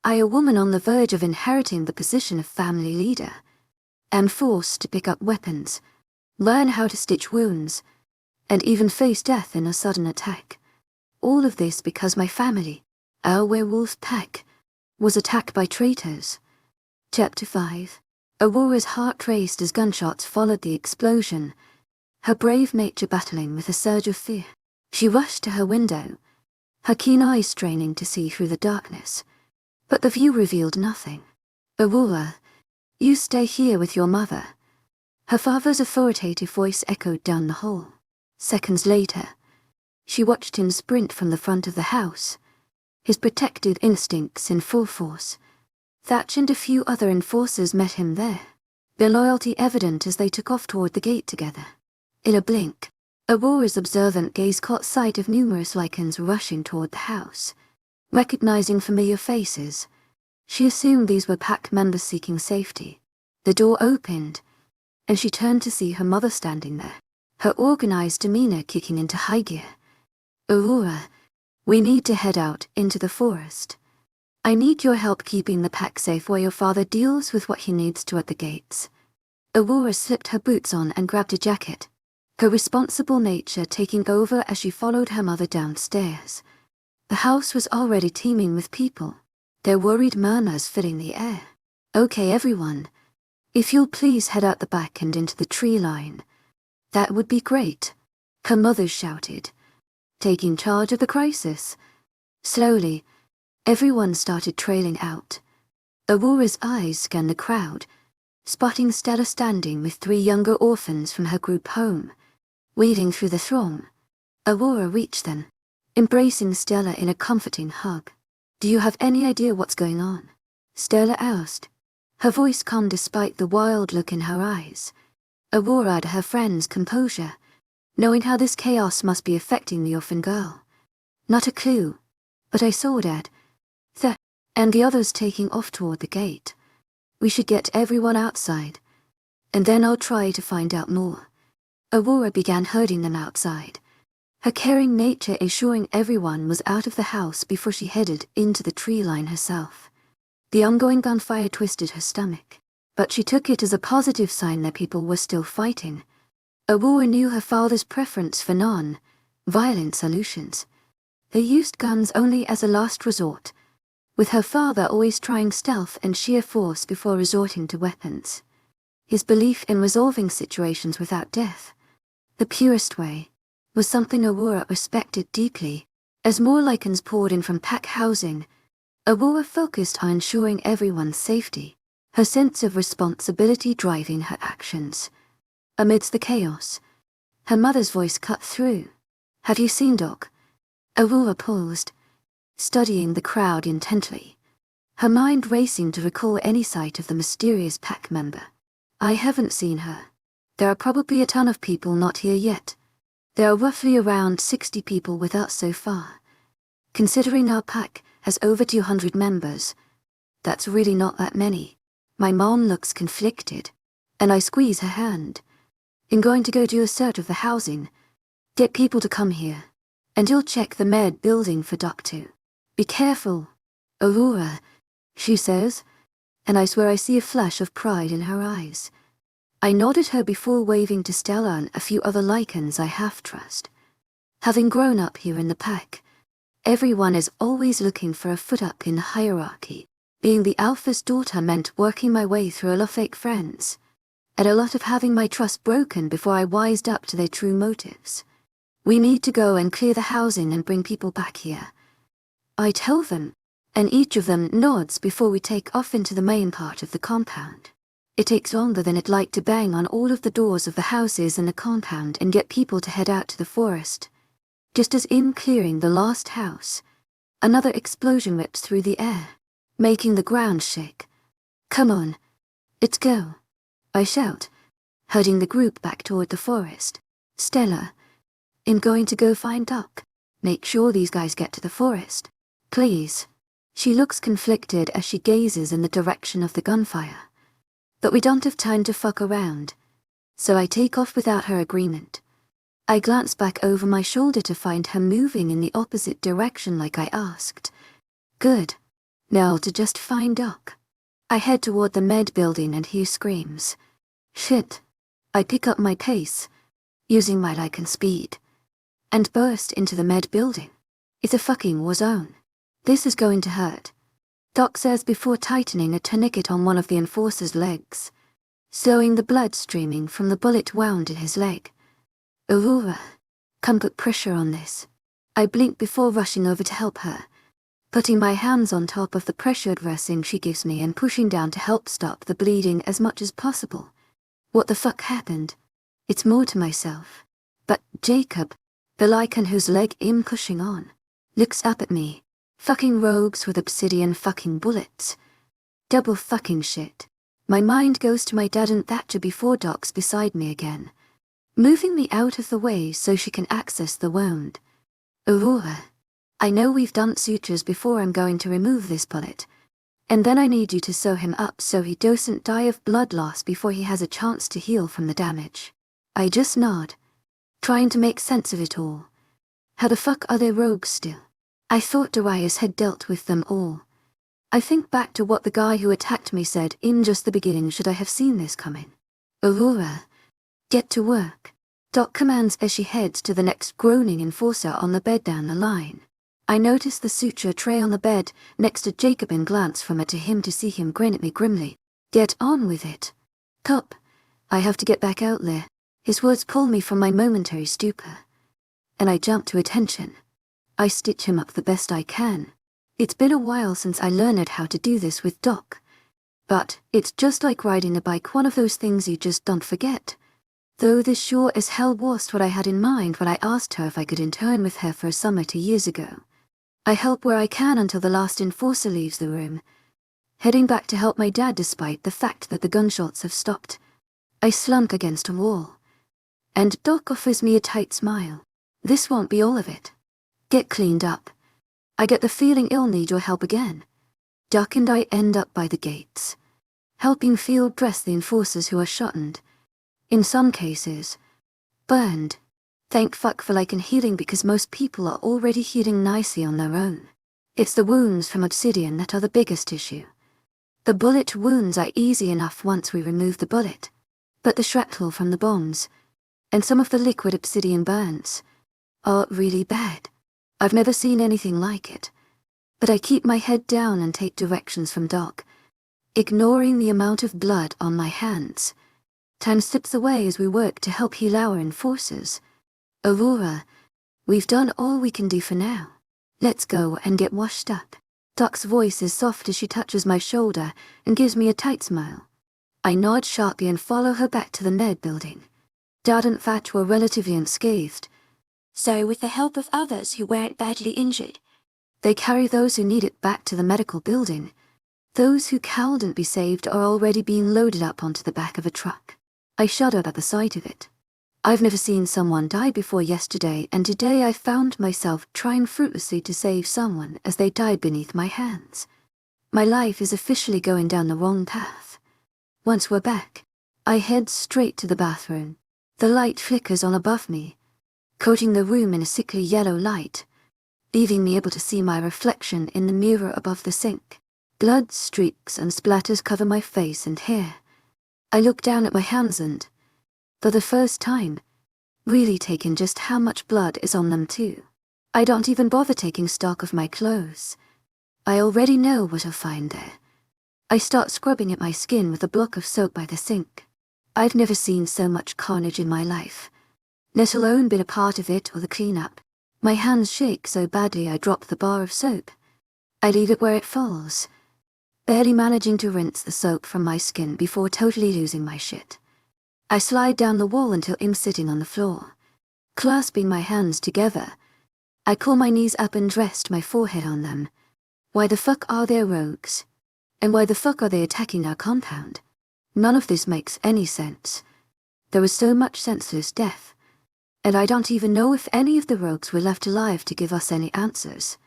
I, a woman on the verge of inheriting the position of family leader, am forced to pick up weapons, learn how to stitch wounds, and even face death in a sudden attack. All of this because my family, our werewolf pack, was attacked by traitors. Chapter 5. Aurora's heart raced as gunshots followed the explosion, her brave nature battling with a surge of fear. She rushed to her window, her keen eyes straining to see through the darkness. But the view revealed nothing. Aurora, you stay here with your mother. Her father's authoritative voice echoed down the hall. Seconds later, she watched him sprint from the front of the house, his protective instincts in full force. Thatch and a few other enforcers met him there, their loyalty evident as they took off toward the gate together. In a blink, Aurora's observant gaze caught sight of numerous Lycans rushing toward the house. Recognizing familiar faces, she assumed these were pack members seeking safety. The door opened, and she turned to see her mother standing there, her organized demeanor kicking into high gear. Aurora, we need to head out into the forest. I need your help keeping the pack safe while your father deals with what he needs to at the gates. Aurora slipped her boots on and grabbed a jacket, her responsible nature taking over as she followed her mother downstairs. The house was already teeming with people, their worried murmurs filling the air. Okay, everyone, if you'll please head out the back and into the tree line. That would be great, her mother shouted, taking charge of the crisis. Slowly, everyone started trailing out. Aurora's eyes scanned the crowd, spotting Stella standing with 3 younger orphans from her group home. Weaving through the throng, Aurora reached them, embracing Stella in a comforting hug. Do you have any idea what's going on? Stella asked, her voice calm despite the wild look in her eyes. Aurora had her friend's composure, knowing how this chaos must be affecting the orphan girl. Not a clue, but I saw Dad, and the others taking off toward the gate. We should get everyone outside, and then I'll try to find out more. Aurora began herding them outside, her caring nature ensuring everyone was out of the house before she headed into the tree line herself. The ongoing gunfire twisted her stomach, but she took it as a positive sign that people were still fighting. Aurora knew her father's preference for non-violent solutions. They used guns only as a last resort, with her father always trying stealth and sheer force before resorting to weapons. His belief in resolving situations without death, the purest way, was something Aurora respected deeply. As more Lycans poured in from pack housing, Aurora focused on ensuring everyone's safety, her sense of responsibility driving her actions. Amidst the chaos, her mother's voice cut through. Have you seen Doc? Aurora paused, studying the crowd intently, her mind racing to recall any sight of the mysterious pack member. I haven't seen her. There are probably a ton of people not here yet. There are roughly around 60 people with us so far. Considering our pack has over 200 members, that's really not that many. My mom looks conflicted, and I squeeze her hand. I'm going to go do a search of the housing, get people to come here, and you'll check the med building for Doc too. Be careful, Aurora, she says, and I swear I see a flash of pride in her eyes. I nodded her before waving to Stella and a few other Lycans I half-trust. Having grown up here in the pack, everyone is always looking for a foot up in the hierarchy. Being the alpha's daughter meant working my way through a lot of fake friends, and a lot of having my trust broken before I wised up to their true motives. We need to go and clear the housing and bring people back here. I tell them, and each of them nods before we take off into the main part of the compound. It takes longer than I'd like to bang on all of the doors of the houses in the compound and get people to head out to the forest. Just as in clearing the last house, another explosion rips through the air, making the ground shake. Come on, let's go, I shout, herding the group back toward the forest. Stella, I'm going to go find Doc. Make sure these guys get to the forest. Please. She looks conflicted as she gazes in the direction of the gunfire. But we don't have time to fuck around, so I take off without her agreement. I glance back over my shoulder to find her moving in the opposite direction like I asked. Good. Now to just find Doc. I head toward the med building and he screams. Shit. I pick up my pace, using my Lycan speed, and burst into the med building. It's a fucking war zone. This is going to hurt, Doc says before tightening a tourniquet on one of the enforcer's legs, slowing the blood streaming from the bullet wound in his leg. Aurora, come put pressure on this. I blink before rushing over to help her, putting my hands on top of the pressure dressing she gives me and pushing down to help stop the bleeding as much as possible. What the fuck happened? It's more to myself. But Jacob, the Lycan whose leg I'm pushing on, looks up at me. Fucking rogues with obsidian fucking bullets. Double fucking shit. My mind goes to my dad and Thatcher before Doc's beside me again, moving me out of the way so she can access the wound. Aurora, I know we've done sutures before. I'm going to remove this bullet, and then I need you to sew him up so he doesn't die of blood loss before he has a chance to heal from the damage. I just nod, trying to make sense of it all. How the fuck are there rogues still? I thought Darius had dealt with them all. I think back to what the guy who attacked me said in just the beginning. Should I have seen this coming? Aurora, get to work, Doc commands as she heads to the next groaning enforcer on the bed down the line. I notice the suture tray on the bed next to Jacob and glance from it to him to see him grin at me grimly. Get on with it. Cop, I have to get back out there. His words pull me from my momentary stupor, and I jump to attention. I stitch him up the best I can. It's been a while since I learned how to do this with Doc, but it's just like riding a bike, one of those things you just don't forget. Though this sure as hell was what I had in mind when I asked her if I could intern with her for a summer 2 years ago. I help where I can until the last enforcer leaves the room, heading back to help my dad despite the fact that the gunshots have stopped. I slump against a wall, and Doc offers me a tight smile. This won't be all of it. Get cleaned up. I get the feeling I'll need your help again. Doc and I end up by the gates, helping field dress the enforcers who are shottened. In some cases, burned. Thank fuck for Lycan healing, because most people are already healing nicely on their own. It's the wounds from obsidian that are the biggest issue. The bullet wounds are easy enough once we remove the bullet, but the shrapnel from the bombs, and some of the liquid obsidian burns, are really bad. I've never seen anything like it, but I keep my head down and take directions from Doc, ignoring the amount of blood on my hands. Time slips away as we work to help heal our enforcers. Aurora, we've done all we can do for now. Let's go and get washed up. Doc's voice is soft as she touches my shoulder and gives me a tight smile. I nod sharply and follow her back to the med building. Dad and Thatch were relatively unscathed, so with the help of others who weren't badly injured, they carry those who need it back to the medical building. Those who can't be saved are already being loaded up onto the back of a truck. I shuddered at the sight of it. I've never seen someone die before yesterday, and today I found myself trying fruitlessly to save someone as they died beneath my hands. My life is officially going down the wrong path. Once we're back, I head straight to the bathroom. The light flickers on above me, coating the room in a sickly yellow light, leaving me able to see my reflection in the mirror above the sink. Blood streaks and splatters cover my face and hair. I look down at my hands and, for the first time, really take in just how much blood is on them too. I don't even bother taking stock of my clothes. I already know what I'll find there. I start scrubbing at my skin with a block of soap by the sink. I've never seen so much carnage in my life, let alone been a part of it or the cleanup. My hands shake so badly I drop the bar of soap. I leave it where it falls, barely managing to rinse the soap from my skin before totally losing my shit. I slide down the wall until I'm sitting on the floor. Clasping my hands together, I pull my knees up and rest my forehead on them. Why the fuck are there rogues? And why the fuck are they attacking our compound? None of this makes any sense. There was so much senseless death, and I don't even know if any of the rogues were left alive to give us any answers.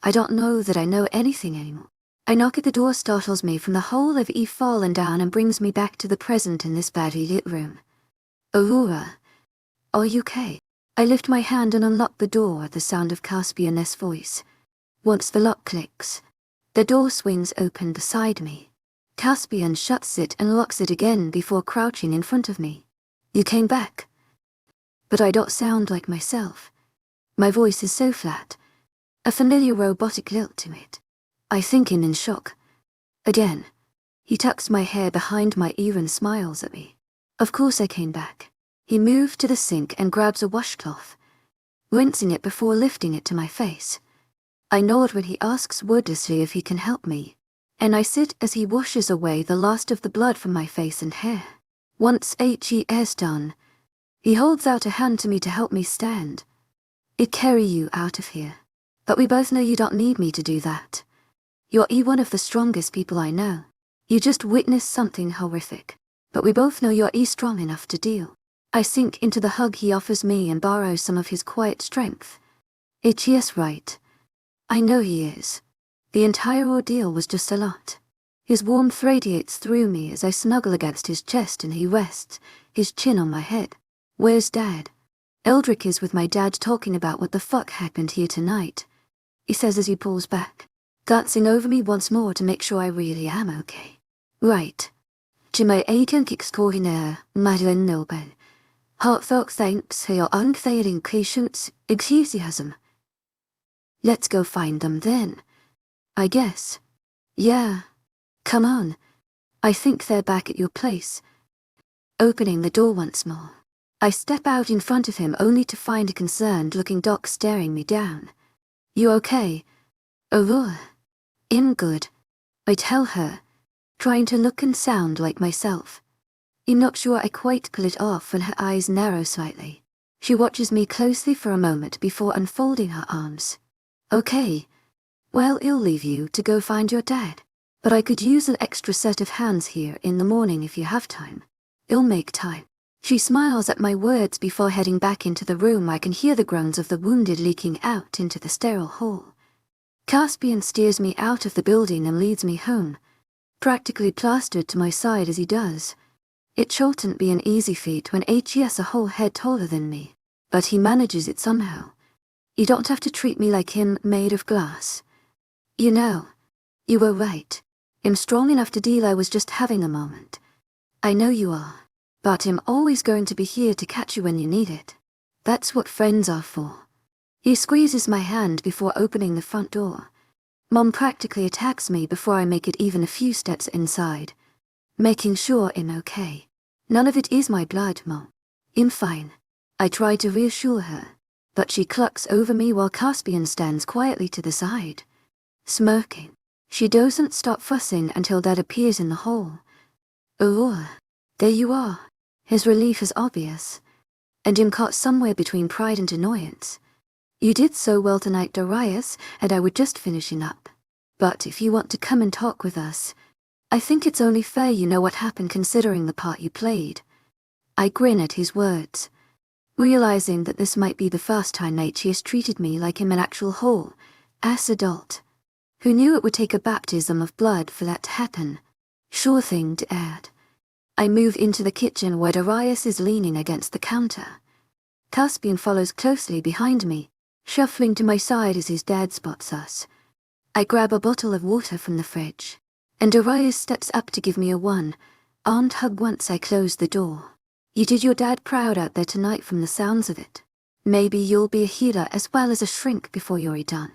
I don't know that I know anything anymore. I knock at the door, startles me from the hole of Eve fallen down and brings me back to the present in this badly lit room. Aurora, are you okay? I lift my hand and unlock the door at the sound of Caspian's voice. Once the lock clicks, The door swings open beside me. Caspian shuts it and locks it again before crouching in front of me. You came back. But I don't sound like myself. My voice is so flat. A familiar robotic lilt to it. I think him in shock. Again. He tucks my hair behind my ear and smiles at me. Of course I came back. He moved to the sink and grabs a washcloth, rinsing it before lifting it to my face. I nod when he asks wordlessly if he can help me, and I sit as he washes away the last of the blood from my face and hair. Once HE's done, he holds out a hand to me to help me stand. I'd carry you out of here, but we both know you don't need me to do that. You're one of the strongest people I know. You just witnessed something horrific, but we both know you're strong enough to deal. I sink into the hug he offers me and borrow some of his quiet strength. HE's right. I know he is. The entire ordeal was just a lot. His warmth radiates through me as I snuggle against his chest and he rests, his chin on my head. Where's Dad? Eldrick is with my dad talking about what the fuck happened here tonight, he says as he pulls back, glancing over me once more to make sure I really am okay. Right. To my aiken extraordinaire, Madeline Noble. Heartfelt thanks for your unfailing patience, enthusiasm. Let's go find them then. I guess. Yeah. Come on. I think they're back at your place. Opening the door once more, I step out in front of him only to find a concerned-looking Doc staring me down. You okay? Aurora. I'm good. I tell her, trying to look and sound like myself. I'm not sure I quite pull it off when her eyes narrow slightly. She watches me closely for a moment before unfolding her arms. Okay. Well, I'll leave you to go find your dad, but I could use an extra set of hands here in the morning if you have time. I'll make time. She smiles at my words before heading back into the room. I can hear the groans of the wounded leaking out into the sterile hall. Caspian steers me out of the building and leads me home, practically plastered to my side as he does. It shouldn't be an easy feat when HE's a whole head taller than me, but he manages it somehow. You don't have to treat me like him made of glass. You know, you were right. I'm strong enough to deal. I was just having a moment. I know you are, but I'm always going to be here to catch you when you need it. That's what friends are for. He squeezes my hand before opening the front door. Mom practically attacks me before I make it even a few steps inside, making sure I'm okay. None of it is my blood, Mom. I'm fine. I try to reassure her, but she clucks over me while Caspian stands quietly to the side, smirking. She doesn't stop fussing until Dad appears in the hall. Aurora, there you are. His relief is obvious, and I'm caught somewhere between pride and annoyance. You did so well tonight, Darius, and I were just finishing up. But if you want to come and talk with us, I think it's only fair you know what happened considering the part you played. I grin at his words, realizing that this might be the first time HE has treated me like I'm an actual whole, ass adult, who knew it would take a baptism of blood for that to happen. Sure thing to add. I move into the kitchen where Darius is leaning against the counter. Caspian follows closely behind me, shuffling to my side as his dad spots us. I grab a bottle of water from the fridge, and Darius steps up to give me a one-armed hug once I close the door. You did your dad proud out there tonight from the sounds of it. Maybe you'll be a healer as well as a shrink before you're done.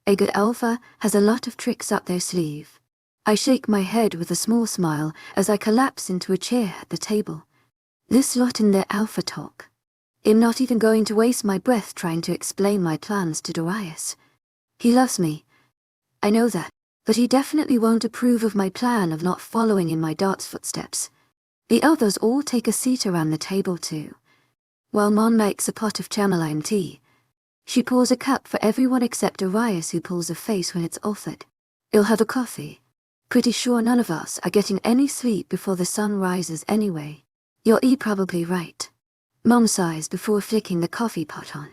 A good alpha has a lot of tricks up their sleeve. I shake my head with a small smile as I collapse into a chair at the table. This lot in their alpha talk. I'm not even going to waste my breath trying to explain my plans to Darius. He loves me. I know that, but he definitely won't approve of my plan of not following in my dad's footsteps. The others all take a seat around the table too, while Mom makes a pot of chamomile tea. She pours a cup for everyone except Darius, who pulls a face when it's offered. I'll have a coffee. Pretty sure none of us are getting any sleep before the sun rises anyway. You're probably right. Mom sighs before flicking the coffee pot on.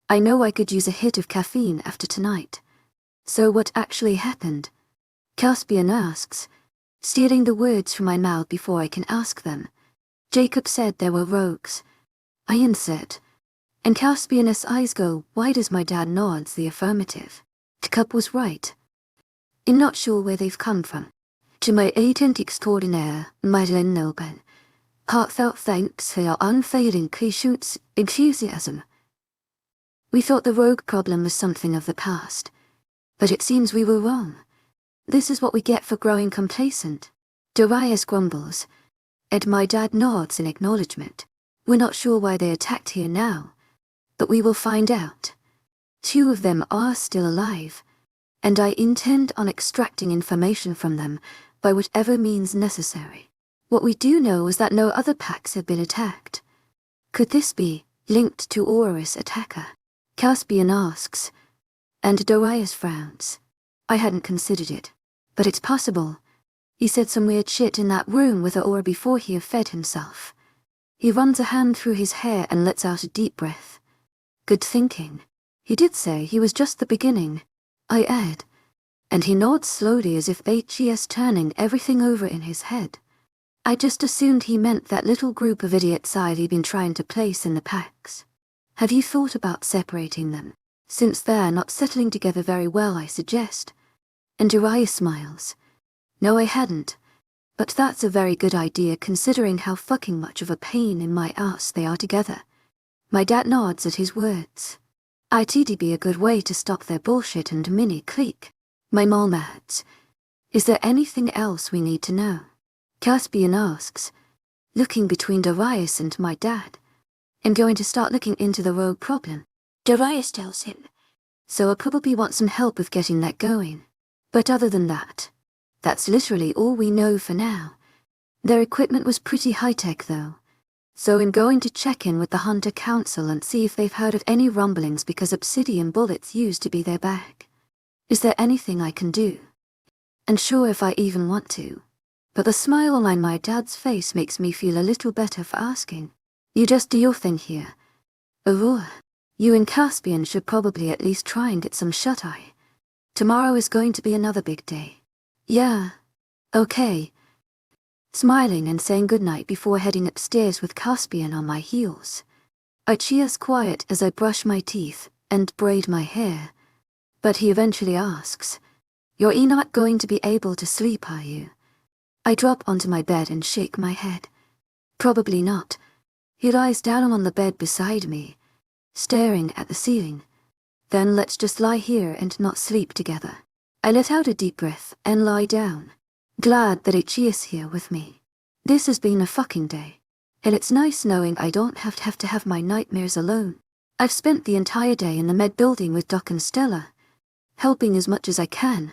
I know I could use a hit of caffeine after tonight. So what actually happened? Caspian asks, stealing the words from my mouth before I can ask them. Jacob said there were rogues. Ian said. And Caspian's eyes go wide as my dad nods the affirmative. Jacob was right. I'm not sure where they've come from. To my agent extraordinaire, Madeleine Noble, heartfelt thanks for your unfailing patience, enthusiasm. We thought the rogue problem was something of the past, but it seems we were wrong. This is what we get for growing complacent. Darius grumbles, and my dad nods in acknowledgement. We're not sure why they attacked here now, but we will find out. 2 of them are still alive, and I intend on extracting information from them by whatever means necessary. What we do know is that no other packs have been attacked. Could this be linked to Auror's attacker? Caspian asks, and Darius frowns. I hadn't considered it, but it's possible. He said some weird shit in that room with Auror before he fed himself. He runs a hand through his hair and lets out a deep breath. Good thinking. He did say he was just the beginning, I add, and he nods slowly as if HE's turning everything over in his head. I just assumed he meant that little group of idiots I'd been trying to place in the packs. Have you thought about separating them? Since they're not settling together very well, I suggest. And Darius smiles. No, I hadn't. But that's a very good idea considering how fucking much of a pain in my ass they are together. My dad nods at his words. It'd be a good way to stop their bullshit and mini-clique. My mom adds, is there anything else we need to know? Caspian asks, looking between Darius and my dad. I'm going to start looking into the rogue problem. Darius tells him, so I'll probably want some help with getting that going. But other than that, that's literally all we know for now. Their equipment was pretty high-tech though, so I'm going to check in with the Hunter Council and see if they've heard of any rumblings because obsidian bullets used to be their bag. Is there anything I can do? And sure, if I even want to. But the smile on my dad's face makes me feel a little better for asking. You just do your thing here. Aurora, you and Caspian should probably at least try and get some shut-eye. Tomorrow is going to be another big day. Yeah. Okay. Smiling and saying goodnight before heading upstairs with Caspian on my heels. I cheers quiet as I brush my teeth and braid my hair. But he eventually asks, you're not going to be able to sleep, are you? I drop onto my bed and shake my head. Probably not. He lies down on the bed beside me, staring at the ceiling. Then let's just lie here and not sleep together. I let out a deep breath and lie down, glad that Ichi is here with me. This has been a fucking day, and it's nice knowing I don't have to have my nightmares alone. I've spent the entire day in the med building with Doc and Stella, helping as much as I can.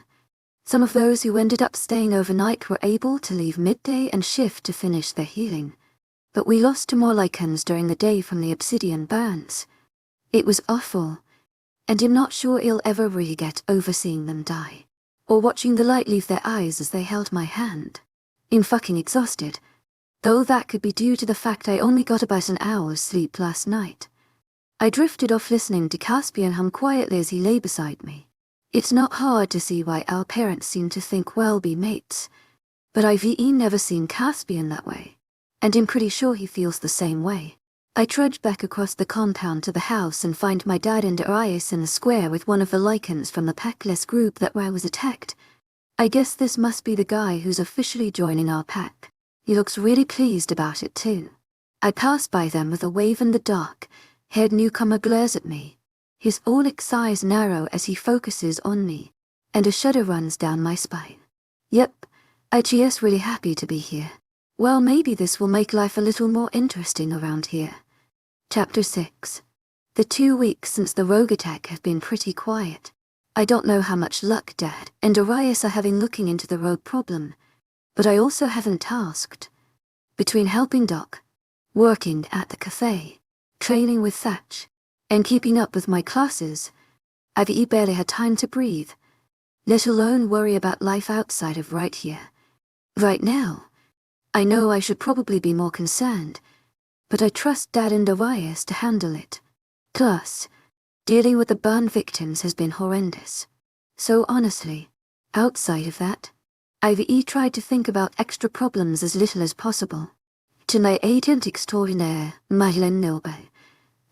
Some of those who ended up staying overnight were able to leave midday and shift to finish their healing. But we lost 2 more Lycans during the day from the obsidian burns. It was awful, and I'm not sure I'll ever really get over seeing them die, or watching the light leave their eyes as they held my hand. I'm fucking exhausted, though that could be due to the fact I only got about an hour's sleep last night. I drifted off listening to Caspian hum quietly as he lay beside me. It's not hard to see why our parents seem to think we'll be mates, but I've never seen Caspian that way, and I'm pretty sure he feels the same way. I trudge back across the compound to the house and find my dad and Darius in the square with one of the Lycans from the packless group that where I was attacked. I guess this must be the guy who's officially joining our pack. He looks really pleased about it too. I pass by them with a wave in the dark. Head newcomer glares at me. His oryx eyes narrow as he focuses on me, and a shudder runs down my spine. Yep, IGS really happy to be here. Well, maybe this will make life a little more interesting around here. Chapter 6. The 2 weeks since the rogue attack have been pretty quiet. I don't know how much luck Dad and Darius are having looking into the rogue problem, but I also haven't tasked. Between helping Doc, working at the cafe, training with Thatch, and keeping up with my classes, I've barely had time to breathe, let alone worry about life outside of right here. Right now, I know I should probably be more concerned, but I trust Dad and Darius to handle it. Plus, dealing with the burn victims has been horrendous. So honestly, outside of that, I've tried to think about extra problems as little as possible. To my agent extraordinaire, Madeleine Noble,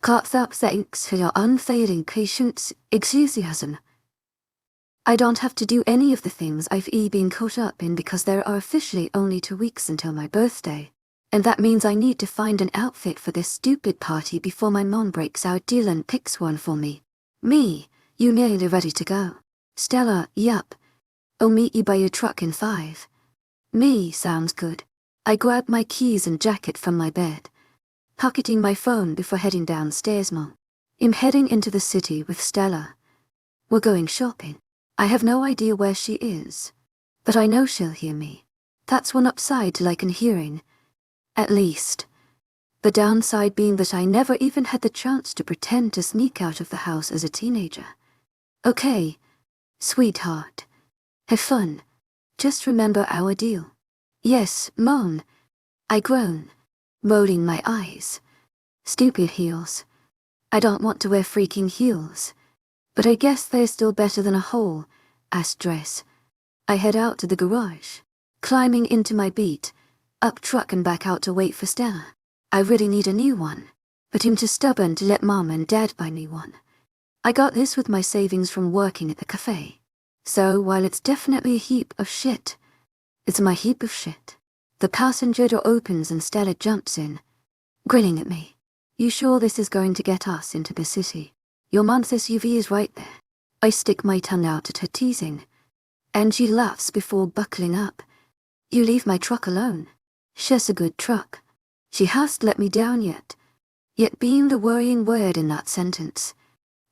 heartfelt thanks for your unfailing patience, enthusiasm. I don't have to do any of the things I've been caught up in because there are officially only 2 weeks until my birthday. And that means I need to find an outfit for this stupid party before my mom breaks out deal and picks one for me. Me, you nearly ready to go? Stella, yup. I'll meet you by your truck in 5. Me, sounds good. I grab my keys and jacket from my bed, pocketing my phone before heading downstairs. Mom, I'm heading into the city with Stella. We're going shopping. I have no idea where she is, but I know she'll hear me. That's one upside to Lycan hearing. At least. The downside being that I never even had the chance to pretend to sneak out of the house as a teenager. Okay, sweetheart. Have fun. Just remember our deal. Yes, Mom. I groan, rolling my eyes. Stupid heels. I don't want to wear freaking heels. But I guess they're still better than a whole-ass dress. I head out to the garage, climbing into my beat, up truck and back out to wait for Stella. I really need a new one, but I'm too stubborn to let Mom and Dad buy me one. I got this with my savings from working at the cafe. So while it's definitely a heap of shit, it's my heap of shit. The passenger door opens and Stella jumps in, grinning at me. You sure this is going to get us into the city? Your mom's SUV is right there. I stick my tongue out at her teasing, and she laughs before buckling up. You leave my truck alone. She's a good truck. She hasn't let me down yet being the worrying word in that sentence.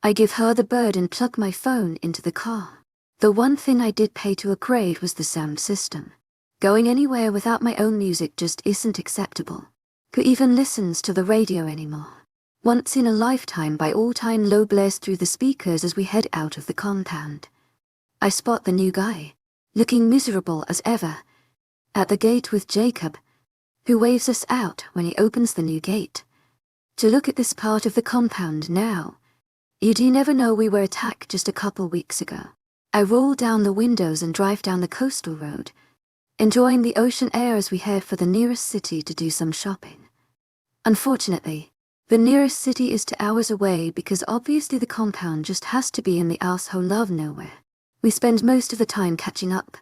I give her the bird and plug my phone into the car. The one thing I did pay to upgrade was the sound system. Going anywhere without my own music just isn't acceptable. Who even listens to the radio anymore? Once in a lifetime by all-time low blares through the speakers as we head out of the compound. I spot the new guy, looking miserable as ever, at the gate with Jacob, who waves us out when he opens the new gate. To look at this part of the compound now, you'd never know we were attacked just a couple weeks ago. I roll down the windows and drive down the coastal road, enjoying the ocean air as we head for the nearest city to do some shopping. Unfortunately, the nearest city is 2 hours away because obviously the compound just has to be in the asshole of nowhere. We spend most of the time catching up,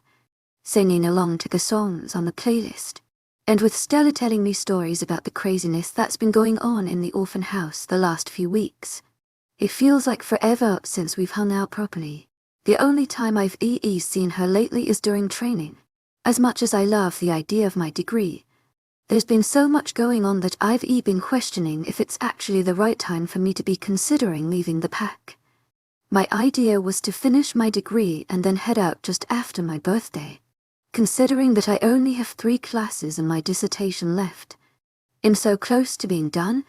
singing along to the songs on the playlist, and with Stella telling me stories about the craziness that's been going on in the orphan house the last few weeks. It feels like forever since we've hung out properly. The only time I've seen her lately is during training. As much as I love the idea of my degree, there's been so much going on that I've been questioning if it's actually the right time for me to be considering leaving the pack. My idea was to finish my degree and then head out just after my birthday. Considering that I only have 3 classes and my dissertation left, I'm so close to being done,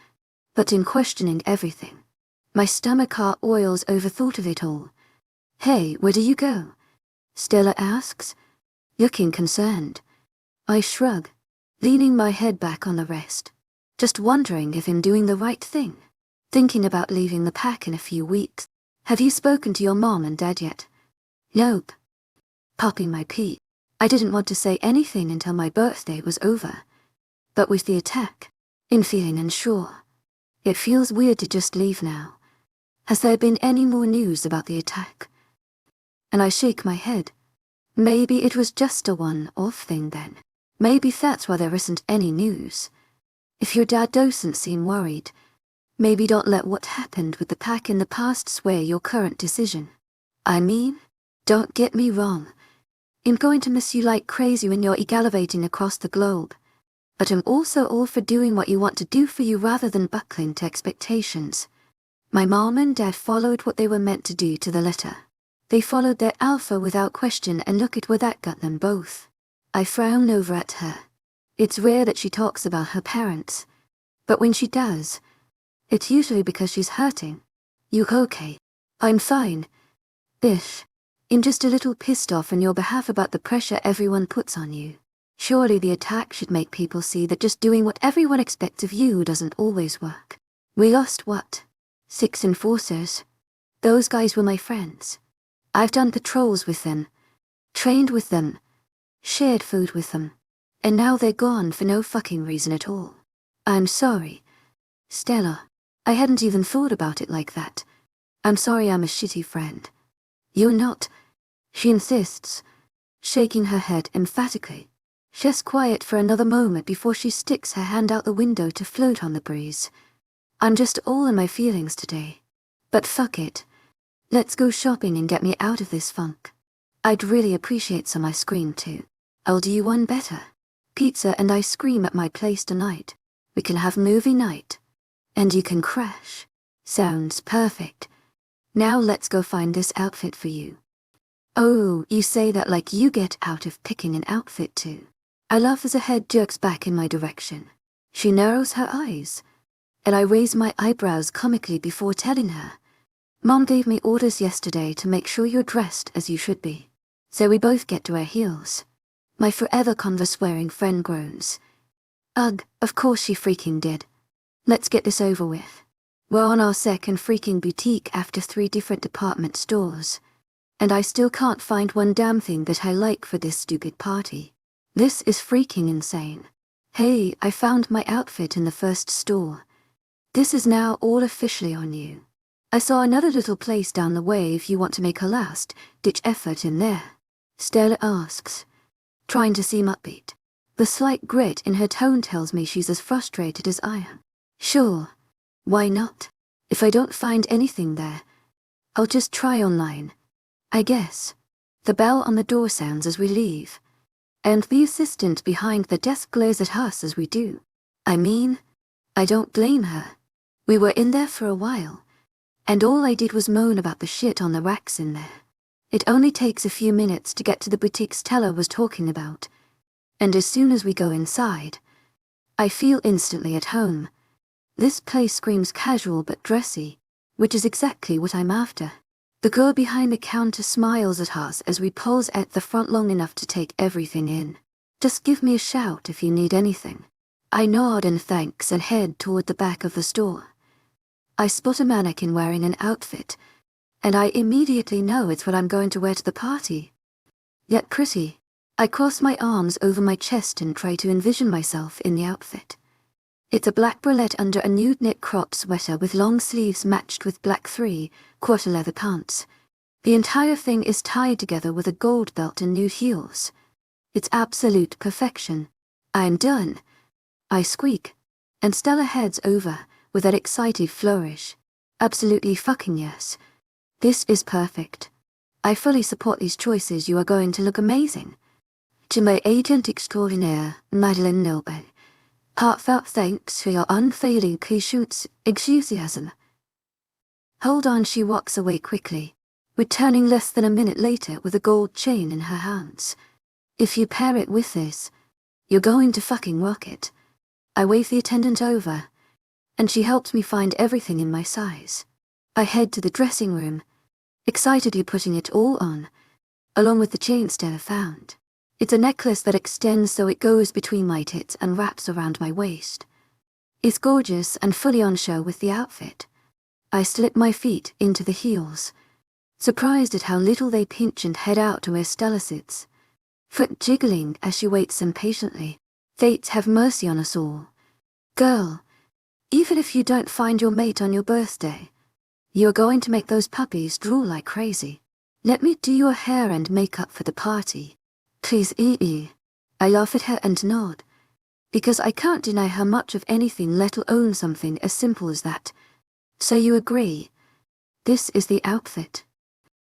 but in questioning everything. My stomach oils over thought of it all. Hey, where do you go? Stella asks, looking concerned. I shrug, leaning my head back on the rest, just wondering if I'm doing the right thing. Thinking about leaving the pack in a few weeks. Have you spoken to your mom and dad yet? Nope. Popping my pee. I didn't want to say anything until my birthday was over. But with the attack, I'm feeling unsure. It feels weird to just leave now. Has there been any more news about the attack? And I shake my head. Maybe it was just a one-off thing then. Maybe that's why there isn't any news. If your dad doesn't seem worried, maybe don't let what happened with the pack in the past sway your current decision. I mean, don't get me wrong. I'm going to miss you like crazy when you're gallivanting across the globe. But I'm also all for doing what you want to do for you rather than buckling to expectations. My mom and dad followed what they were meant to do to the letter. They followed their alpha without question, and look at where that got them both. I frown over at her. It's rare that she talks about her parents, but when she does, it's usually because she's hurting. You okay? I'm fine. Bish. I'm just a little pissed off on your behalf about the pressure everyone puts on you. Surely the attack should make people see that just doing what everyone expects of you doesn't always work. We lost what? 6 enforcers. Those guys were my friends. I've done patrols with them, trained with them, shared food with them, and now they're gone for no fucking reason at all. I'm sorry. Stella, I hadn't even thought about it like that. I'm sorry I'm a shitty friend. You're not. she insists, shaking her head emphatically. She's quiet for another moment before she sticks her hand out the window to float on the breeze. I'm just all in my feelings today. But fuck it. Let's go shopping and get me out of this funk. I'd really appreciate some ice cream too. I'll do you one better. Pizza and ice cream at my place tonight. We can have movie night. And you can crash. Sounds perfect. Now let's go find this outfit for you. Oh, you say that like you get out of picking an outfit too. I laugh as her head jerks back in my direction. She narrows her eyes, and I raise my eyebrows comically before telling her, Mom gave me orders yesterday to make sure you're dressed as you should be. So we both get to wear heels. My forever Converse-wearing friend groans. Ugh, of course she freaking did. Let's get this over with. We're on our second freaking boutique after 3 different department stores. And I still can't find one damn thing that I like for this stupid party. This is freaking insane. Hey, I found my outfit in the first store. This is now all officially on you. I saw another little place down the way if you want to make a last-ditch effort in there. Stella asks, trying to seem upbeat. The slight grit in her tone tells me she's as frustrated as I am. Sure. Why not? If I don't find anything there, I'll just try online. I guess. The bell on the door sounds as we leave, and the assistant behind the desk glares at us as we do. I mean, I don't blame her. We were in there for a while, and all I did was moan about the shit on the racks in there. It only takes a few minutes to get to the boutique Stella was talking about, and as soon as we go inside, I feel instantly at home. This place screams casual but dressy, which is exactly what I'm after. The girl behind the counter smiles at us as we pause at the front long enough to take everything in. Just give me a shout if you need anything. I nod in thanks and head toward the back of the store. I spot a mannequin wearing an outfit, and I immediately know it's what I'm going to wear to the party. Yet pretty. I cross my arms over my chest and try to envision myself in the outfit. It's a black bralette under a nude knit crop sweater with long sleeves matched with black 3/4 leather pants. The entire thing is tied together with a gold belt and nude heels. It's absolute perfection. I'm done. I squeak, and Stella heads over with that excited flourish. Absolutely fucking yes. This is perfect. I fully support these choices. You are going to look amazing. To my agent extraordinaire, Madeline Nilbe. Heartfelt thanks for your unfailing patience, enthusiasm. Hold on, she walks away quickly, returning less than a minute later with a gold chain in her hands. If you pair it with this, you're going to fucking rock it. I wave the attendant over, and she helps me find everything in my size. I head to the dressing room, excitedly putting it all on, along with the chain Stella found. It's a necklace that extends so it goes between my tits and wraps around my waist. It's gorgeous and fully on show with the outfit. I slip my feet into the heels, surprised at how little they pinch and head out to where Stella sits, foot jiggling as she waits impatiently. Fates have mercy on us all. Girl, even if you don't find your mate on your birthday, you're going to make those puppies drool like crazy. Let me do your hair and makeup for the party. Please, I laugh at her and nod, because I can't deny her much of anything, let alone something as simple as that. So you agree? This is the outfit.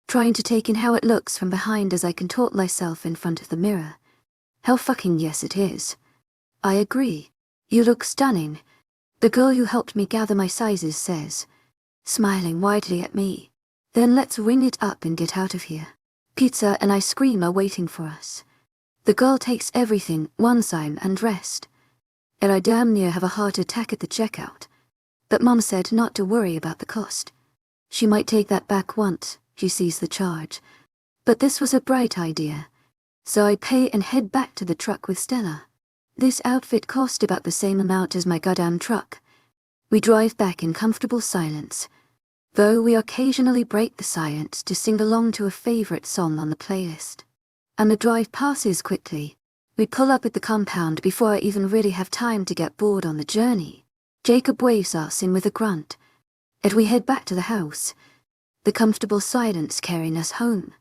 Trying to take in how it looks from behind as I contort myself in front of the mirror. Hell fucking yes it is. I agree. You look stunning, the girl who helped me gather my sizes says, smiling widely at me. Then let's ring it up and get out of here. Pizza and ice cream are waiting for us. The girl takes everything, one sign and rest. And I damn near have a heart attack at the checkout. But Mom said not to worry about the cost. She might take that back once she sees the charge. But this was a bright idea. So I pay and head back to the truck with Stella. This outfit cost about the same amount as my goddamn truck. We drive back in comfortable silence, though we occasionally break the silence to sing along to a favorite song on the playlist. And the drive passes quickly. We pull up at the compound before I even really have time to get bored on the journey. Jacob waves us in with a grunt, and we head back to the house, the comfortable silence carrying us home.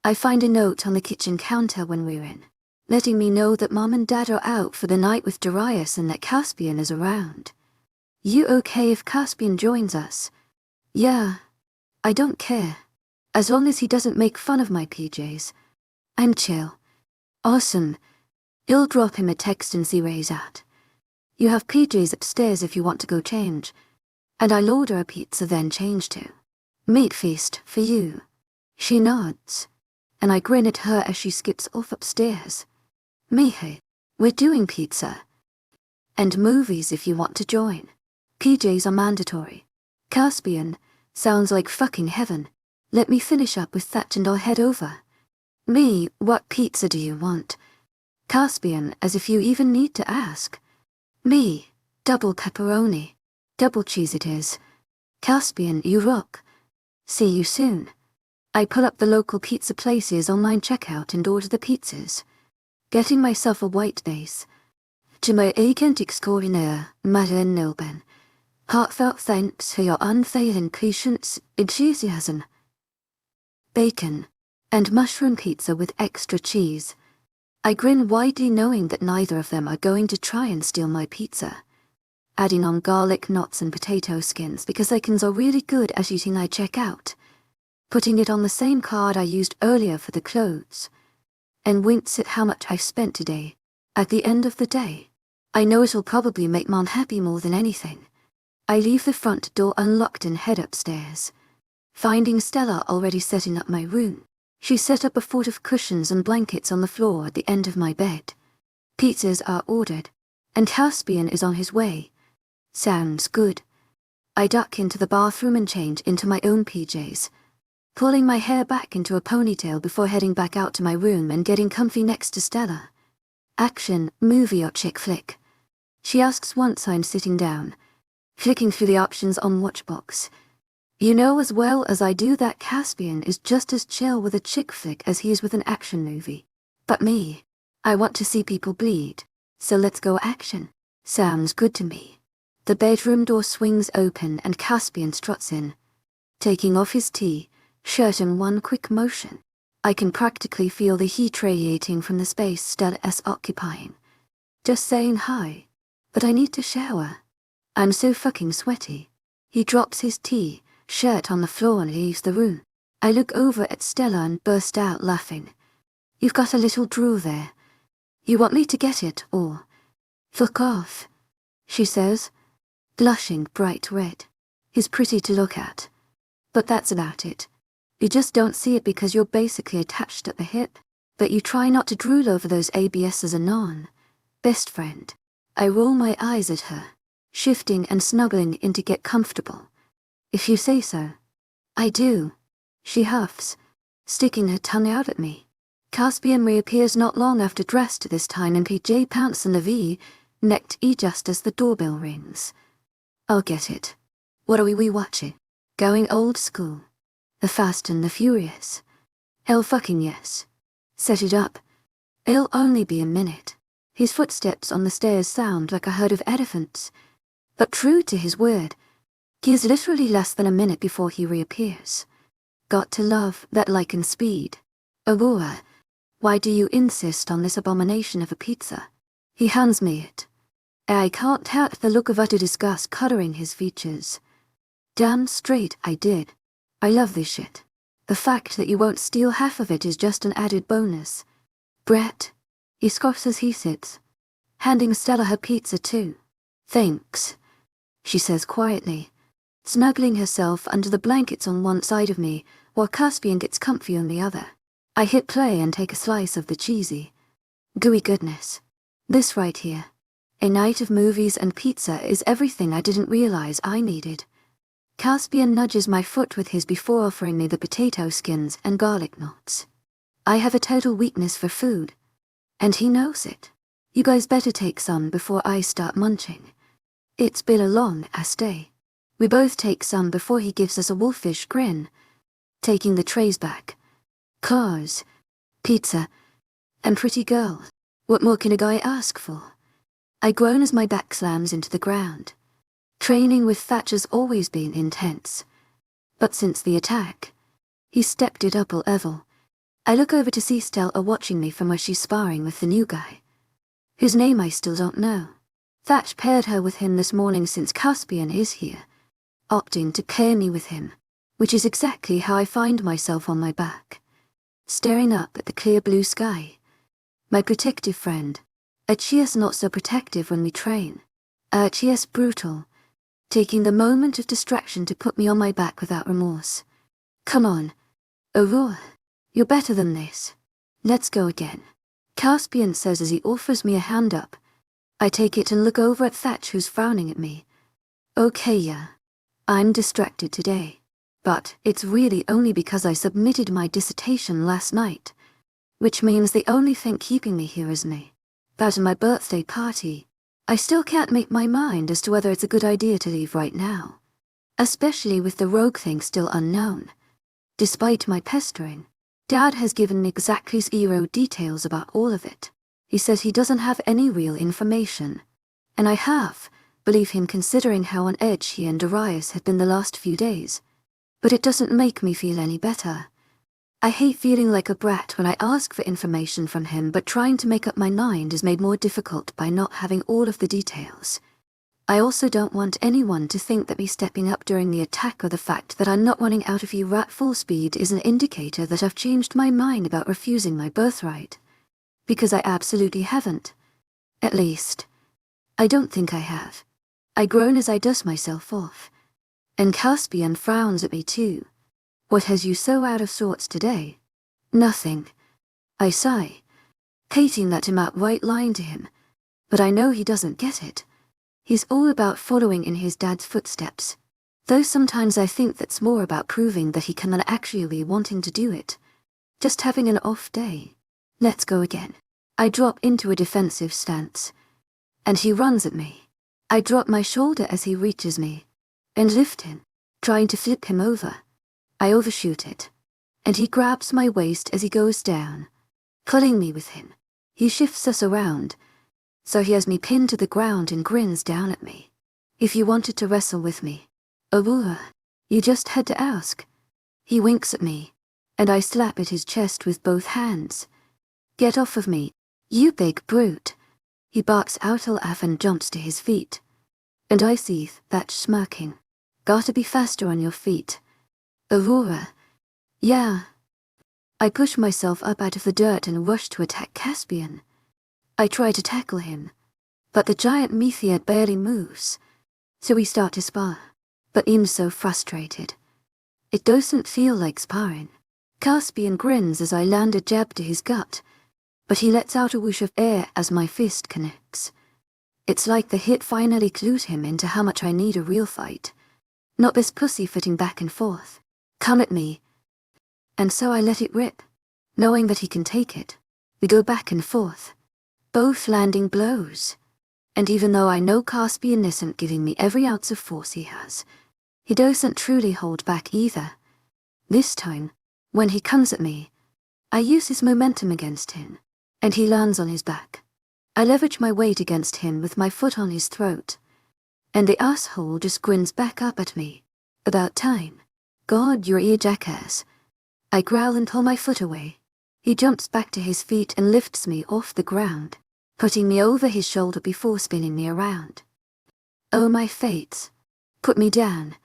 I find a note on the kitchen counter when we're in, letting me know that Mom and Dad are out for the night with Darius and that Caspian is around. You okay if Caspian joins us? Yeah. I don't care. As long as he doesn't make fun of my PJs. I'm chill. Awesome. You'll drop him a text and see where he's at. You have PJs upstairs if you want to go change. And I'll order a pizza then change too. Meat feast for you. She nods, and I grin at her as she skips off upstairs. Mihe, we're doing pizza. And movies if you want to join. PJs are mandatory. Caspian, sounds like fucking heaven. Let me finish up with that and I'll head over. Me, what pizza do you want? Caspian, as if you even need to ask. Me, double pepperoni. Double cheese it is. Caspian, you rock. See you soon. I pull up the local pizza place's online checkout and order the pizzas. Getting myself a white base. To my agent extraordinaire, Madeleine Nilben. Heartfelt thanks for your unfailing patience, enthusiasm. Bacon, and mushroom pizza with extra cheese. I grin widely knowing that neither of them are going to try and steal my pizza. Adding on garlic knots and potato skins because Lycans are really good at eating I check out. Putting it on the same card I used earlier for the clothes. And wince at how much I've spent today. At the end of the day, I know it'll probably make Mom happy more than anything. I leave the front door unlocked and head upstairs. Finding Stella already setting up my room. She set up a fort of cushions and blankets on the floor at the end of my bed. Pizzas are ordered, and Caspian is on his way. Sounds good. I duck into the bathroom and change into my own PJs, pulling my hair back into a ponytail before heading back out to my room and getting comfy next to Stella. Action, movie or chick flick? She asks once I'm sitting down, flicking through the options on Watchbox. You know as well as I do that Caspian is just as chill with a chick flick as he is with an action movie. But me, I want to see people bleed, so let's go action. Sounds good to me. The bedroom door swings open and Caspian struts in, taking off his shirt in one quick motion. I can practically feel the heat radiating from the space Stella is occupying. Just saying hi, but I need to shower. I'm so fucking sweaty. He drops his shirt on the floor and leaves the room. I look over at Stella and burst out laughing. You've got a little drool there. You want me to get it, or? Fuck off, she says, blushing bright red. He's pretty to look at. But that's about it. You just don't see it because you're basically attached at the hip. But you try not to drool over those ABSs anon. Best friend. I roll my eyes at her, shifting and snuggling in to get comfortable. If you say so. I do. She huffs, sticking her tongue out at me. Caspian reappears not long after dressed this time in PJ pants and a V-necked just as the doorbell rings. I'll get it. What are we watching? Going old school. The Fast and the Furious. Hell fucking yes. Set it up. It'll only be a minute. His footsteps on the stairs sound like a herd of elephants. But true to his word, he is literally less than a minute before he reappears. Got to love that Lycan speed. Aurora, why do you insist on this abomination of a pizza? He hands me it. I can't help the look of utter disgust coloring his features. Damn straight I did. I love this shit. The fact that you won't steal half of it is just an added bonus. Brett, he scoffs as he sits, handing Stella her pizza too. Thanks, she says quietly, snuggling herself under the blankets on one side of me while Caspian gets comfy on the other. I hit play and take a slice of the cheesy, gooey goodness. This right here. A night of movies and pizza is everything I didn't realize I needed. Caspian nudges my foot with his before offering me the potato skins and garlic knots. I have a total weakness for food, and he knows it. You guys better take some before I start munching. It's been a long ass day. We both take some before he gives us a wolfish grin, taking the trays back. Cars, pizza, and pretty girls. What more can a guy ask for? I groan as my back slams into the ground. Training with Thatcher's always been intense. But since the attack, he stepped it up a level, I look over to see Stella watching me from where she's sparring with the new guy, whose name I still don't know. Thatch paired her with him this morning since Caspian is here, opting to pair me with him, which is exactly how I find myself on my back, staring up at the clear blue sky. My protective friend. Archias not so protective when we train. Archias brutal, taking the moment of distraction to put me on my back without remorse. Come on, Aurora, you're better than this. Let's go again. Caspian says as he offers me a hand up. I take it and look over at Thatch, who's frowning at me. Okay, yeah. I'm distracted today, but it's really only because I submitted my dissertation last night, which means the only thing keeping me here is me. That and my birthday party. I still can't make my mind as to whether it's a good idea to leave right now, especially with the rogue thing still unknown. Despite my pestering, Dad has given me exactly zero details about all of it. He says he doesn't have any real information, and I believe him considering how on edge he and Darius had been the last few days. But it doesn't make me feel any better. I hate feeling like a brat when I ask for information from him, but trying to make up my mind is made more difficult by not having all of the details. I also don't want anyone to think that me stepping up during the attack or the fact that I'm not running out of you at full speed is an indicator that I've changed my mind about refusing my birthright. Because I absolutely haven't. At least, I don't think I have. I groan as I dust myself off. And Caspian frowns at me too. What has you so out of sorts today? Nothing. I sigh, hating that I'm outright lying to him, but I know he doesn't get it. He's all about following in his dad's footsteps, though sometimes I think that's more about proving that he can than actually wanting to do it. Just having an off day. Let's go again. I drop into a defensive stance, and he runs at me. I drop my shoulder as he reaches me, and lift him, trying to flip him over. I overshoot it, and he grabs my waist as he goes down, pulling me with him. He shifts us around, so he has me pinned to the ground and grins down at me. If you wanted to wrestle with me, Aurora, you just had to ask. He winks at me, and I slap at his chest with both hands. Get off of me, you big brute. He barks out a laugh and jumps to his feet. And I see Thatch smirking. Gotta be faster on your feet. Aurora. Yeah. I push myself up out of the dirt and rush to attack Caspian. I try to tackle him, but the giant meteor barely moves, so we start to spar, but I'm so frustrated. It doesn't feel like sparring. Caspian grins as I land a jab to his gut, but he lets out a whoosh of air as my fist connects. It's like the hit finally clued him into how much I need a real fight, not this pussyfooting back and forth. Come at me. And so I let it rip, knowing that he can take it. We go back and forth, both landing blows. And even though I know Caspian isn't giving me every ounce of force he has, he doesn't truly hold back either. This time, when he comes at me, I use his momentum against him, and he lands on his back. I leverage my weight against him with my foot on his throat, and the asshole just grins back up at me. About time. God, you're a jackass. I growl and pull my foot away. He jumps back to his feet and lifts me off the ground, putting me over his shoulder before spinning me around. Oh my fates. Put me down.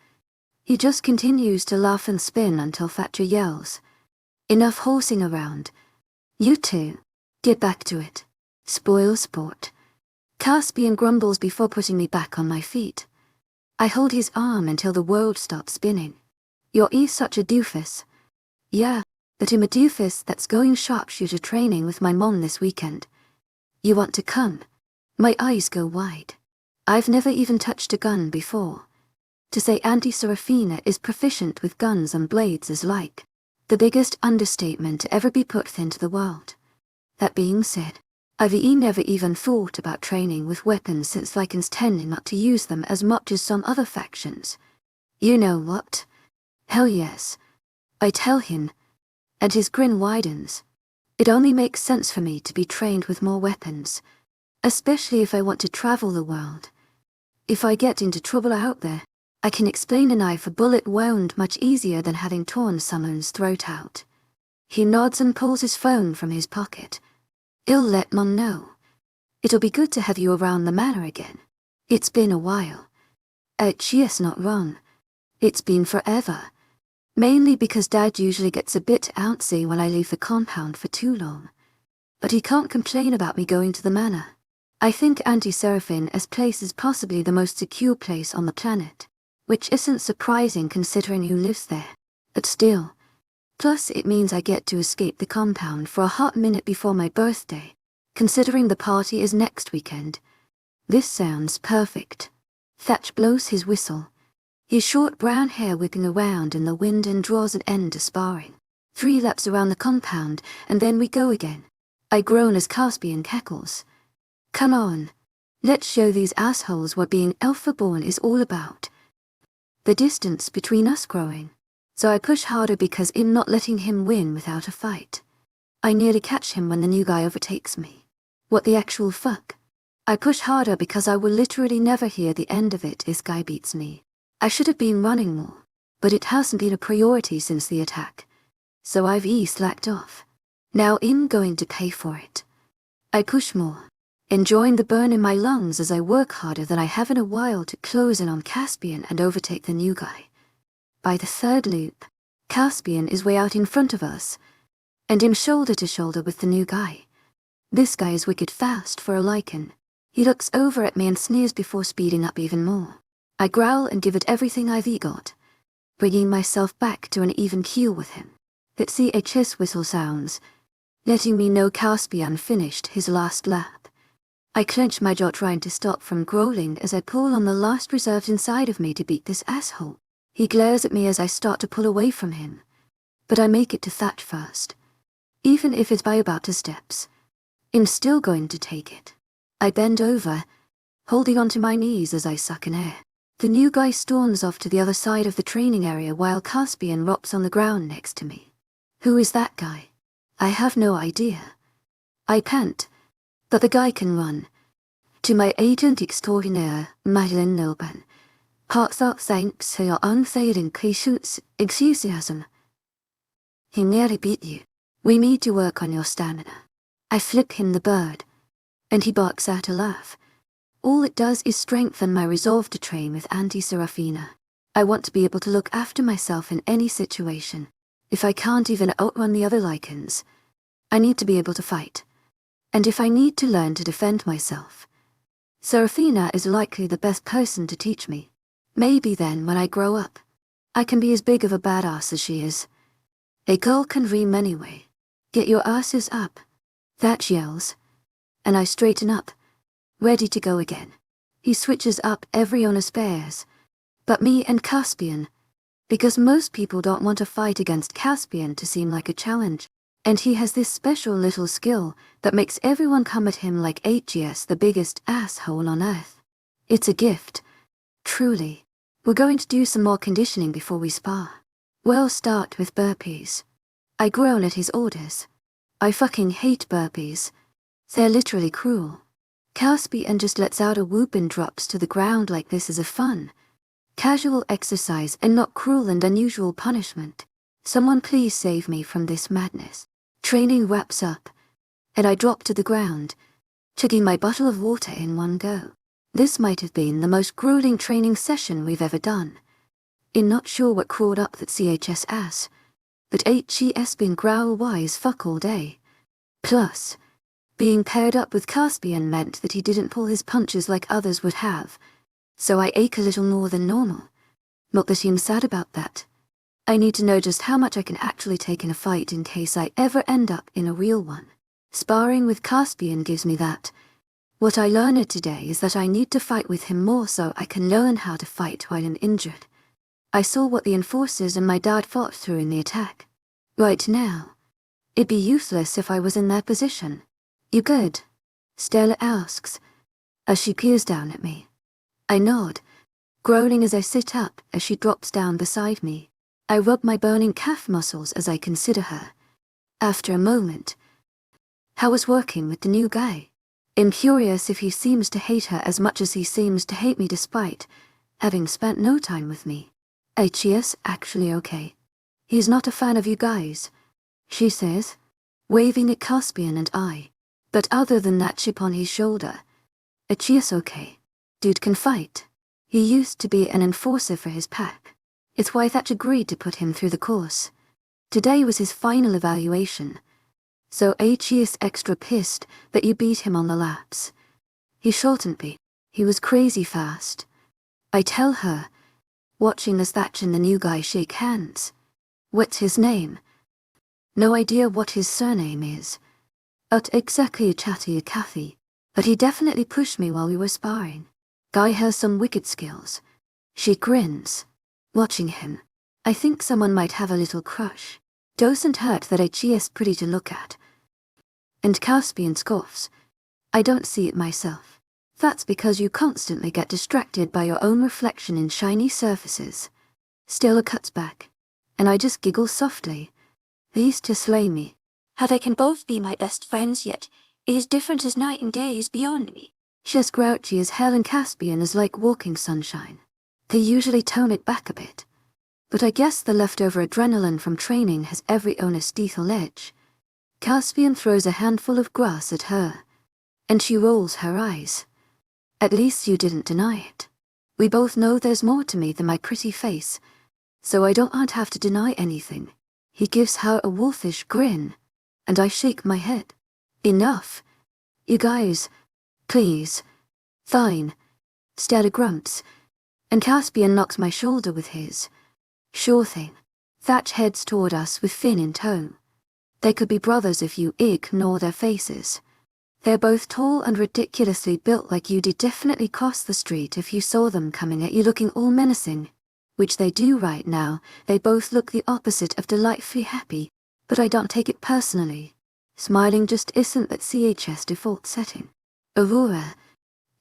He just continues to laugh and spin until Thatcher yells. Enough horsing around. You two, get back to it. Spoil sport. Caspian grumbles before putting me back on my feet. I hold his arm until the world stops spinning. You're such a doofus. Yeah, but I'm a doofus that's going sharpshooter training with my mom this weekend. You want to come? My eyes go wide. I've never even touched a gun before. To say Auntie Serafina is proficient with guns and blades is like the biggest understatement to ever be put into the world. That being said, I've never even thought about training with weapons since Lycans tend not to use them as much as some other factions. You know what? Hell yes. I tell him, and his grin widens. It only makes sense for me to be trained with more weapons, especially if I want to travel the world. If I get into trouble out there, I can explain a knife a bullet wound much easier than having torn someone's throat out. He nods and pulls his phone from his pocket. "I'll let Mum know. It'll be good to have you around the manor again. It's been a while." She's not wrong. It's been forever. Mainly because Dad usually gets a bit antsy when I leave the compound for too long. But he can't complain about me going to the manor. I think Auntie Seraphine's place is possibly the most secure place on the planet, which isn't surprising considering who lives there. But still. Plus it means I get to escape the compound for a hot minute before my birthday, considering the party is next weekend. This sounds perfect. Thatch blows his whistle, his short brown hair whipping around in the wind, and draws an end to sparring. 3 laps around the compound, and then we go again. I groan as Caspian cackles. "Come on. Let's show these assholes what being alpha-born is all about." The distance between us growing, so I push harder because I'm not letting him win without a fight. I nearly catch him when the new guy overtakes me. What the actual fuck? I push harder because I will literally never hear the end of it. This guy beats me. I should have been running more, but it hasn't been a priority since the attack, so I've slacked off. Now I'm going to pay for it. I push more, enjoying the burn in my lungs as I work harder than I have in a while to close in on Caspian and overtake the new guy. By the 3rd loop, Caspian is way out in front of us, and I'm shoulder to shoulder with the new guy. This guy is wicked fast for a Lycan. He looks over at me and sneers before speeding up even more. I growl and give it everything I've got, bringing myself back to an even keel with him. That CHS whistle sounds, letting me know Caspian finished his last lap. I clench my jaw trying to stop from growling as I pull on the last reserves inside of me to beat this asshole. He glares at me as I start to pull away from him, but I make it to Thatch first. Even if it's by about 2 steps, I'm still going to take it. I bend over, holding onto my knees as I suck in air. The new guy storms off to the other side of the training area while Caspian rops on the ground next to me. Who is that guy? I have no idea. I pant, but the guy can run. To my agent extraordinaire, Madeline Nilban. Heartfelt thanks for your unfailing patience, enthusiasm. He nearly beat you. We need to work on your stamina. I flip him the bird, and he barks out a laugh. All it does is strengthen my resolve to train with Auntie Serafina. I want to be able to look after myself in any situation. If I can't even outrun the other Lycans, I need to be able to fight. And if I need to learn to defend myself, Serafina is likely the best person to teach me. Maybe then, when I grow up, I can be as big of a badass as she is. A girl can dream anyway. Get your asses up, Thatch yells, and I straighten up, ready to go again. He switches up every on his spares, but me and Caspian, because most people don't want to fight against Caspian to seem like a challenge, and he has this special little skill that makes everyone come at him like HGS the biggest asshole on earth. It's a gift, truly. We're going to do some more conditioning before we spar. We'll start with burpees. I groan at his orders. I fucking hate burpees. They're literally cruel. Caspian just lets out a whoop and drops to the ground like this is a fun, casual exercise and not cruel and unusual punishment. Someone please save me from this madness. Training wraps up, and I drop to the ground, chugging my bottle of water in one go. This might have been the most grueling training session we've ever done. I'm not sure what crawled up that CHS ass, but HES been growl-wise fuck all day. Plus, being paired up with Caspian meant that he didn't pull his punches like others would have, so I ache a little more than normal. Not that I'm sad about that. I need to know just how much I can actually take in a fight in case I ever end up in a real one. Sparring with Caspian gives me that. What I learned today is that I need to fight with him more so I can learn how to fight while I'm injured. I saw what the enforcers and my dad fought through in the attack. Right now, it'd be useless if I was in their position. You good? Stella asks, as she peers down at me. I nod, groaning as I sit up as she drops down beside me. I rub my burning calf muscles as I consider her. After a moment, how was working with the new guy? I'm curious if he seems to hate her as much as he seems to hate me despite having spent no time with me. HES actually okay. He's not a fan of you guys. she says, waving at Caspian and I. But other than that chip on his shoulder, Achius okay. Dude can fight. He used to be an enforcer for his pack. It's why Thatch agreed to put him through the course. Today was his final evaluation, so Achius extra pissed that you beat him on the laps. He shouldn't be. He was crazy fast. I tell her, watching as Thatch and the new guy shake hands. What's his name? No idea what his surname is. Not exactly a chatty Cathy, but he definitely pushed me while we were sparring. Guy has some wicked skills. She grins. Watching him, I think someone might have a little crush. Doesn't hurt that Achius pretty to look at. And Caspian scoffs. I don't see it myself. That's because you constantly get distracted by your own reflection in shiny surfaces. Stella cuts back, and I just giggle softly. These to slay me. How they can both be my best friends, yet it is different as night and day is beyond me. She's grouchy as hell and Caspian is like walking sunshine. They usually tone it back a bit. But I guess the leftover adrenaline from training has every honest lethal edge. Caspian throws a handful of grass at her, and she rolls her eyes. At least you didn't deny it. We both know there's more to me than my pretty face, so I don't have to deny anything. He gives her a wolfish grin, and I shake my head. Enough. You guys, please. Fine. Stella grunts, and Caspian knocks my shoulder with his. Sure thing. Thatch heads toward us with Finn in tow. They could be brothers if you ignore their faces. They're both tall and ridiculously built, like you'd definitely cross the street if you saw them coming at you looking all menacing. Which they do right now. They both look the opposite of delightfully happy, but I don't take it personally. Smiling just isn't that CHS default setting. Aurora,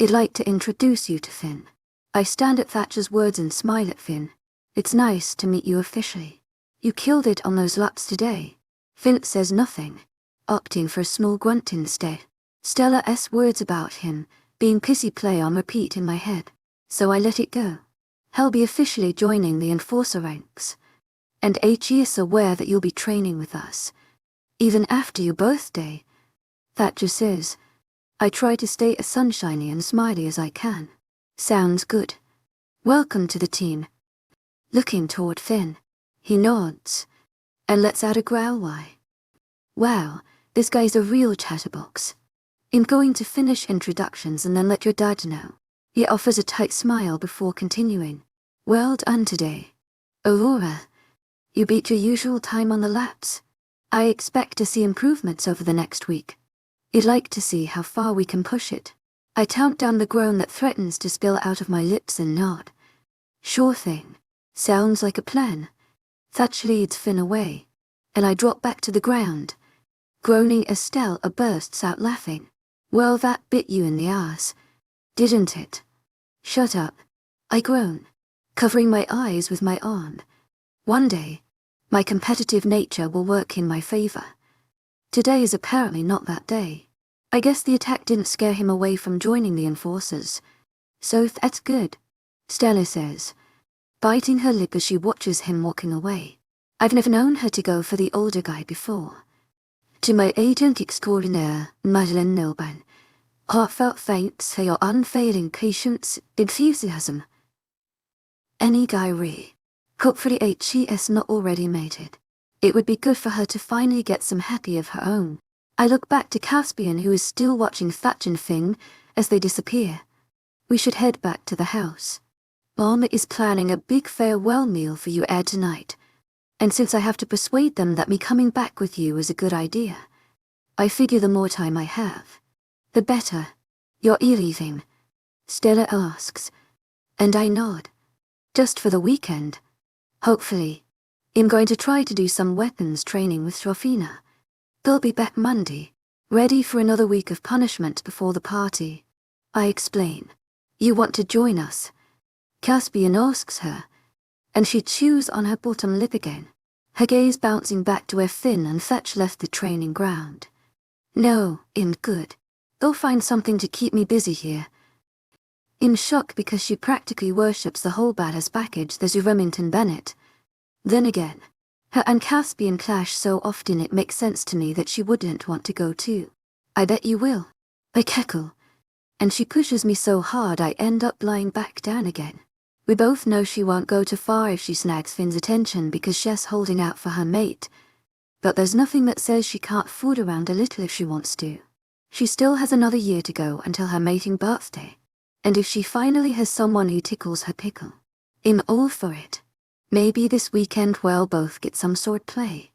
I'd like to introduce you to Finn. I stand at Thatcher's words and smile at Finn. It's nice to meet you officially. You killed it on those laps today. Finn says nothing, opting for a small grunt instead. Stella's words about him being pissy play on repeat in my head, so I let it go. He'll be officially joining the Enforcer ranks, and HE is aware that you'll be training with us, even after your birthday. Thatcher says, I try to stay as sunshiny and smiley as I can. Sounds good. Welcome to the team. Looking toward Finn, he nods, and lets out a growl. Why? Wow, this guy's a real chatterbox. I'm going to finish introductions and then let your dad know. He offers a tight smile before continuing. Well done today. Aurora, you beat your usual time on the laps. I expect to see improvements over the next week. I'd like to see how far we can push it. I tamp down the groan that threatens to spill out of my lips and nod. Sure thing. Sounds like a plan. Thatch leads Finn away, and I drop back to the ground. Groaning as Stella bursts out laughing. Well, that bit you in the ass, didn't it? Shut up. I groan, covering my eyes with my arm. One day, my competitive nature will work in my favor. Today is apparently not that day. I guess the attack didn't scare him away from joining the Enforcers. So that's good, Stella says, biting her lip as she watches him walking away. I've never known her to go for the older guy before. To my agent extraordinaire, Madeleine Nilban, heartfelt thanks for your unfailing patience, enthusiasm. Any guy re. Hopefully HES not already made it. It would be good for her to finally get some happy of her own. I look back to Caspian, who is still watching Thatch and Finn as they disappear. We should head back to the house. Mom is planning a big farewell meal for you Ed tonight. And since I have to persuade them that me coming back with you is a good idea, I figure the more time I have, the better. You're leaving? Stella asks, and I nod. Just for the weekend. Hopefully. I'm going to try to do some weapons training with Shofina. They'll be back Monday, ready for another week of punishment before the party. I explain. You want to join us? Caspian asks her, and she chews on her bottom lip again, her gaze bouncing back to where Finn and Thatch left the training ground. No, I'm good. They'll find something to keep me busy here. In shock because she practically worships the whole badass package there's Remington Bennett. Then again, Her and Caspian clash so often it makes sense to me that she wouldn't want to go too. I bet you will. I cackle, and she pushes me so hard I end up lying back down again. We both know she won't go too far if she snags Finn's attention because she's holding out for her mate, but there's nothing that says she can't fool around a little if she wants to. She still has another year to go until her mating birthday, and if she finally has someone who tickles her pickle, I'm all for it. Maybe this weekend we'll both get some sword play.